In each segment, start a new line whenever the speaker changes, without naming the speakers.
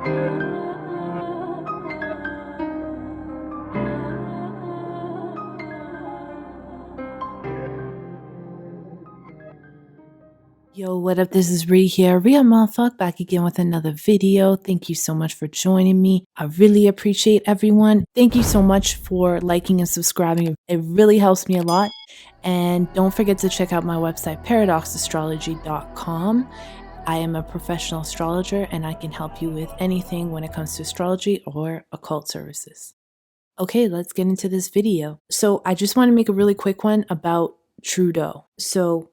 Yo, what up? This is Ree here. Rhea Motherfuck back again with another video. Thank you so much for joining me. I really appreciate everyone. Thank you so much for liking and subscribing. It really helps me a lot. And don't forget to check out my website, paradoxastrology.com. I am a professional astrologer and I can help you with anything when it comes to astrology or occult services. Okay, let's get into this video. So I just want to make a really quick one about Trudeau. So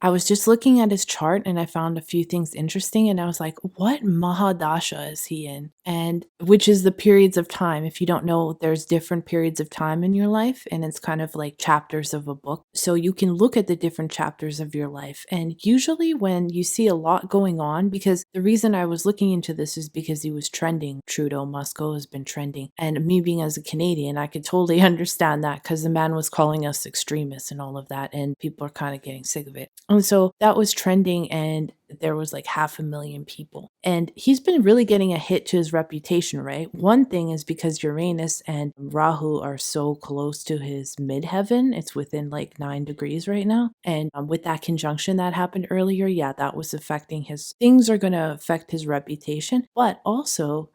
I was just looking at his chart and I found a few things interesting and I was like, what mahadasha is he in? And which is the periods of time. If you don't know, there's different periods of time in your life and it's kind of like chapters of a book. So you can look at the different chapters of your life. And usually when you see a lot going on, because the reason I was looking into this is because he was trending. Trudeau, Moscow has been trending. And me being as a Canadian, I could totally understand that because the man was calling us extremists and all of that. And people are kind of getting sick of it. And so that was trending and there was like 500,000 people. And he's been really getting a hit to his reputation, right? One thing is because Uranus and Rahu are so close to his midheaven. It's within like 9 degrees right now. And with that conjunction that happened earlier, yeah, that was affecting things are going to affect his reputation. But also,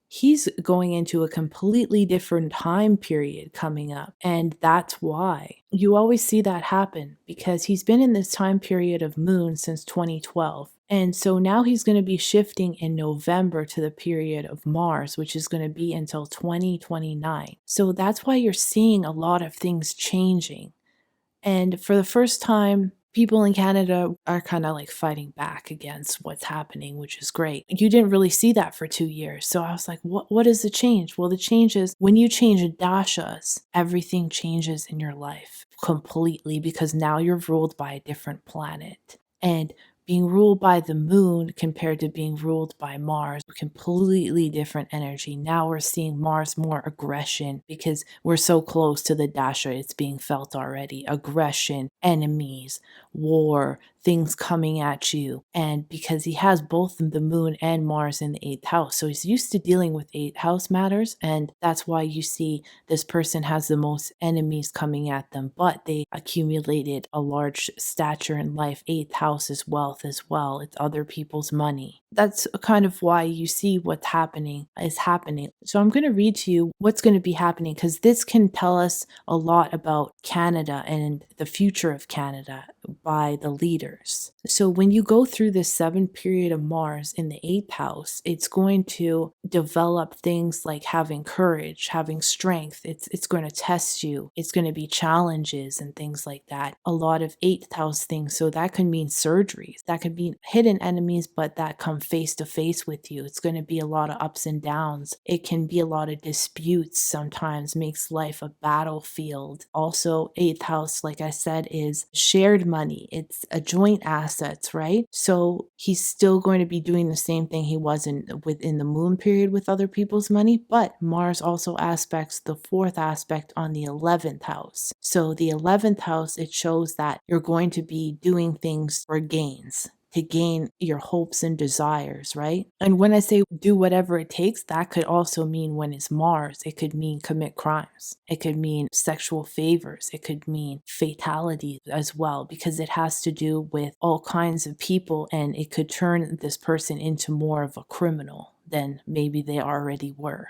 he's going into a completely different time period coming up. And that's why you always see that happen because he's been in this time period of moon since 2012. And so now he's going to be shifting in November to the period of Mars, which is going to be until 2029. So that's why you're seeing a lot of things changing. And for the first time, people in Canada are kind of like fighting back against what's happening, which is great. You didn't really see that for 2 years. So I was like, what is the change? Well, the change is when you change dashas, everything changes in your life completely because now you're ruled by a different planet. And being ruled by the moon compared to being ruled by Mars, completely different energy. Now we're seeing Mars more aggression because we're so close to the dasha, it's being felt already. Aggression, enemies, war, things coming at you. And because he has both the moon and Mars in the 8th house, so he's used to dealing with 8th house matters. And that's why you see this person has the most enemies coming at them, but they accumulated a large stature in life. 8th house is wealth as well. It's other people's money. That's kind of why you see what's happening is happening. So I'm going to read to you what's going to be happening because this can tell us a lot about Canada and the future of Canada by the leaders. So when you go through this 7th period of Mars in the 8th house, it's going to develop things like having courage, having strength. It's going to test you. It's going to be challenges and things like that. A lot of 8th house things. So that could mean surgeries. That could be hidden enemies, but that come face to face with you. It's going to be a lot of ups and downs. It can be a lot of disputes sometimes, makes life a battlefield. Also, 8th house, like I said, is shared money. It's a joint assets, right? So he's still going to be doing the same thing he was within the moon period with other people's money, but Mars also aspects the 4th aspect on the 11th house. So the 11th house, it shows that you're going to be doing things for gains, to gain your hopes and desires, right? And when I say do whatever it takes, that could also mean when it's Mars, it could mean commit crimes. It could mean sexual favors. It could mean fatality as well, because it has to do with all kinds of people and it could turn this person into more of a criminal than maybe they already were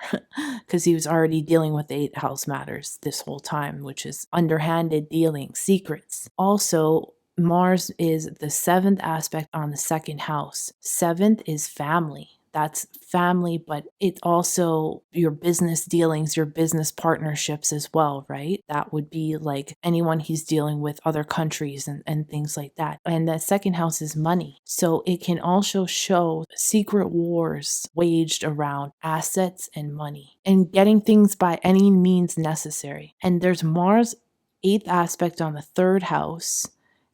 because he was already dealing with 8th house matters this whole time, which is underhanded dealing, secrets. Also, Mars is the 7th aspect on the 2nd house. 7th is family. That's family, but it also your business dealings, your business partnerships as well, right? That would be like anyone he's dealing with, other countries and things like that. And the 2nd house is money. So it can also show secret wars waged around assets and money and getting things by any means necessary. And there's Mars 8th aspect on the 3rd house.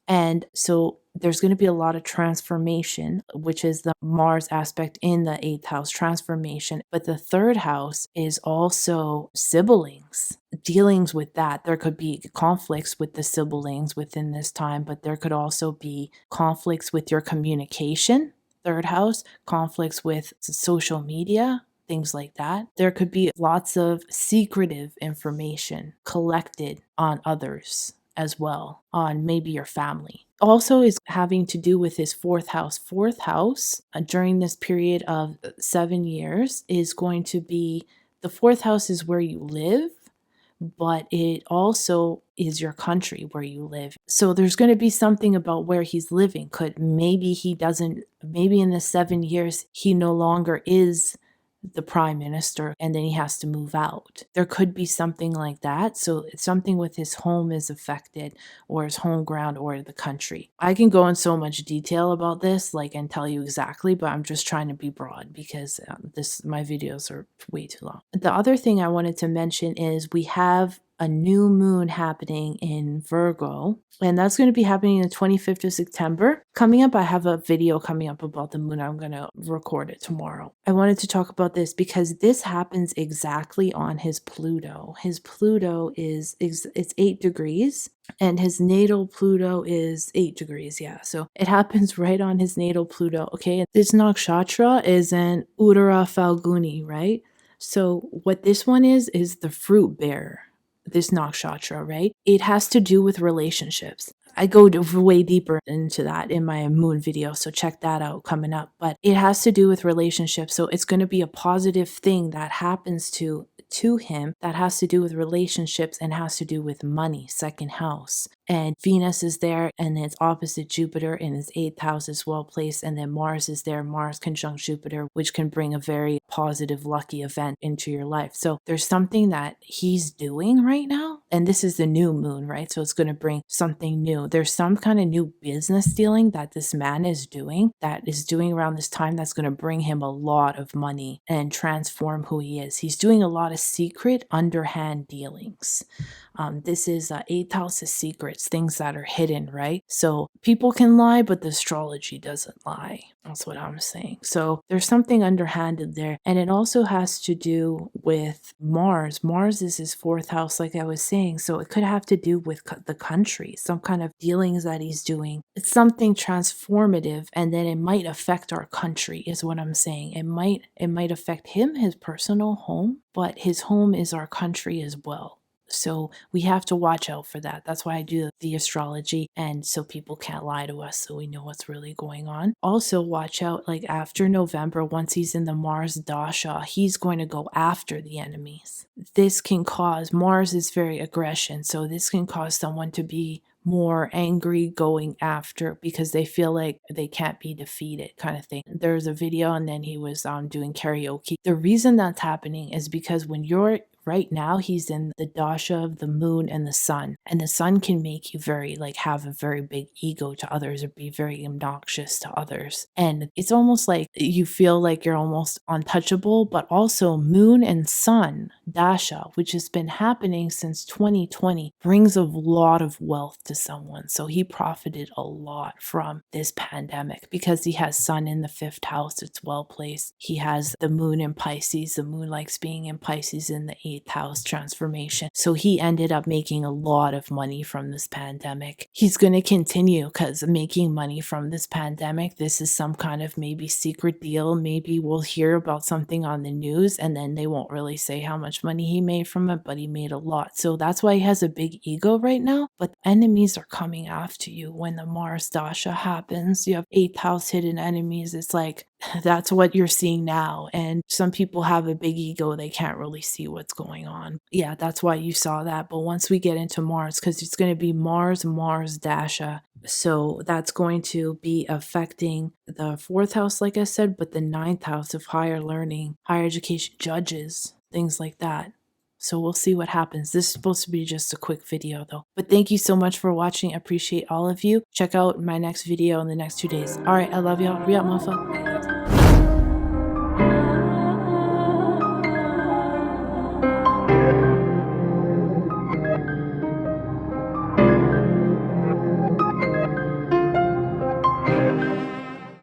And so there's going to be a lot of transformation, which is the Mars aspect in the 8th house transformation. But the 3rd house is also siblings, dealings with that. There could be conflicts with the siblings within this time, but there could also be conflicts with your communication Third house, conflicts with social media, things like that. There could be lots of secretive information collected on others as well, on maybe your family. Also is having to do with his fourth house. Fourth house during this period of 7 years is going to be, the fourth house is where you live, but it also is your country where you live. So there's going to be something about where he's living. Maybe he doesn't, maybe in the 7 years, he no longer is the prime minister and then he has to move out. There could be something like that. So it's something with his home is affected, or his home ground, or the country. I can go in so much detail about this, and tell you exactly, but I'm just trying to be broad because my videos are way too long. The other thing I wanted to mention is we have a new moon happening in Virgo, and that's going to be happening the 25th of September. Coming up, I have a video coming up about the moon. I'm going to record it tomorrow. I wanted to talk about this because this happens exactly on his Pluto. His Pluto it's 8 degrees. And his natal Pluto is 8 degrees, yeah. So it happens right on his natal Pluto, okay? This nakshatra is an Uttara Falguni, right? So what this one is the fruit bearer, this nakshatra, right? It has to do with relationships. I go way deeper into that in my moon video, so check that out coming up. But it has to do with relationships, so it's going to be a positive thing that happens to him that has to do with relationships and has to do with money, second house. And Venus is there, and it's opposite Jupiter, and his 8th house is well placed, and then Mars is there, Mars conjunct Jupiter, which can bring a very positive, lucky event into your life. So there's something that he's doing right now, and this is the new moon, right? So it's going to bring something new. There's some kind of new business dealing that this man is doing around this time that's going to bring him a lot of money and transform who he is. He's doing a lot of secret, underhand dealings. This is 8th house of secrets, things that are hidden, right? So people can lie, but the astrology doesn't lie. That's what I'm saying. So there's something underhanded there. And it also has to do with Mars. Mars is his 4th house, like I was saying. So it could have to do with the country, some kind of dealings that he's doing. It's something transformative, and then it might affect our country, is what I'm saying. It might affect him, his personal home, but his home is our country as well. So we have to watch out for that. That's why I do the astrology, and so people can't lie to us, so we know what's really going on. Also watch out, after November, once he's in the Mars dasha, he's going to go after the enemies. This can cause, Mars is very aggression, so this can cause someone to be more angry going after because they feel like they can't be defeated, kind of thing. There's a video, and then he was doing karaoke. The reason that's happening is because when you're right now, he's in the dasha of the moon and the sun can make you very have a very big ego to others, or be very obnoxious to others, and it's almost like you feel like you're almost untouchable. But also moon and sun dasha, which has been happening since 2020, brings a lot of wealth to someone. So he profited a lot from this pandemic because he has sun in the 5th house, it's well placed. He has the moon in Pisces, the moon likes being in Pisces in the 8th house transformation. So he ended up making a lot of money from this pandemic. He's going to continue because making money from this pandemic, this is some kind of maybe secret deal. Maybe we'll hear about something on the news, and then they won't really say how much money he made from it, but he made a lot. So that's why he has a big ego right now. But enemies are coming after you when the Mars dasha happens. You have 8th house hidden enemies. It's that's what you're seeing now. And some people have a big ego. They can't really see what's going on. Yeah, that's why you saw that. But once we get into Mars, because it's going to be Mars dasha. So that's going to be affecting the 4th house, like I said, but the 9th house of higher learning, higher education, judges, things like that. So we'll see what happens. This is supposed to be just a quick video though. But thank you so much for watching. I appreciate all of you. Check out my next video in the next 2 days. All right, I love y'all. Re-up, motherfucker.